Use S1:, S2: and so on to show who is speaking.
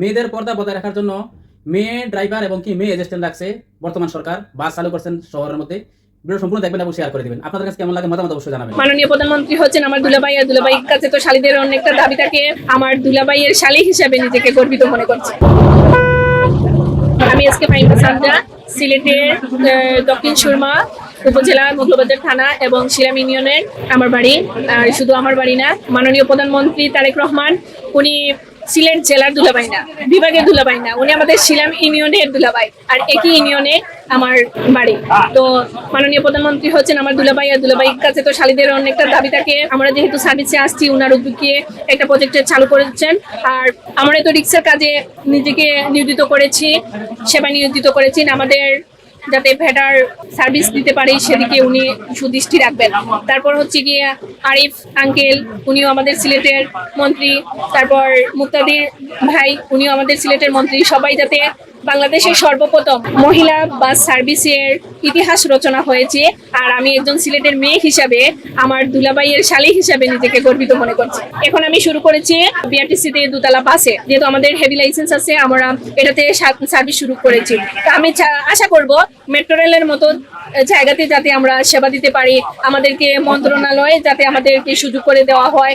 S1: মেয়েদের পর্দা বজায় রাখার জন্য মেয়ে ড্রাইভার এবং কি মেয়ে অ্যাসিস্ট্যান্ট রাখছে বর্তমান সরকার, বাস চালু করছেন শহরের মধ্যে। ভিডিও সম্পূর্ণ দেখবেন এবং শেয়ার করে দিবেন। আপনাদের কাছে কেমন লাগে মতামত অবশ্যই জানাবেন।
S2: মাননীয় প্রধানমন্ত্রী হচ্ছেন আমার দুলাভাই, আর দুলাভাইয়ের কাছে তো শালীদের অনেকটা দাবি থাকে। আমার দুলাভাইয়ের শালী হিসাবে নিজেকে গর্বিত মনে করছি। আমি আজকে ফাইমা সানজা, সিলেটের দক্ষিণ সুরমা উপজেলা মধ্যবাজার থানা এবং শিলাম ইউনিয়নের আমার বাড়ি। আর শুধু আমার বাড়ি না, মাননীয় প্রধানমন্ত্রী তারেক রহমান উনি সিলেট জেলার দুলাভাই না, বিভাগের দুলাভাই না, উনি আমাদের শিলাম ইউনিয়নের দুলাভাই, আর একই ইউনিয়নে আমার বাড়ি। তো মাননীয় প্রধানমন্ত্রী হচ্ছেন আমার দুলাভাই, আর দুলাভাইয়ের কাছে তো শালীদের অনেকটা দাবি থাকে। আমরা যেহেতু সার্ভিসে আসছি, উনার উদ্যোগে একটা প্রজেক্টে চালু করেছেন। আর আমরা তো রিক্সার কাজে নিজেকে নিয়োজিত করেছি, সেবা নিয়োজিত করেছি, আমাদের যাতে ভেটার সার্ভিস দিতে পারি সেদিকে উনি সুদৃষ্টি রাখবেন। তারপর হচ্ছে গিয়ে আরিফ আঙ্কেল, উনিও আমাদের সিলেটের মন্ত্রী। তারপর মুক্তাদির ভাই, উনিও আমাদের সিলেটের মন্ত্রী। সবাই যাতে বাংলাদেশের সর্বপ্রথম মহিলা বাস সার্ভিসের ইতিহাস রচনা হয়েছে। আর আমি একজন সিলেটের মেয়ে হিসাবে আমার দুলাভাইয়ের শালী হিসাবে নিজেকে গর্বিত মনে করছি। এখন আমি শুরু করেছি বিআরটিসিতে দোতলা বাসে, যেহেতু আমাদের হেভি লাইসেন্স আছে, আমরা এটাতে সার্ভিস শুরু করেছি। তো আমি আশা করব মেট্রো রেলের মতো জায়গাতে যাতে আমরা সেবা দিতে পারি, আমাদেরকে মন্ত্রণালয়ে যাতে আমাদেরকে সুযোগ করে দেওয়া হয়।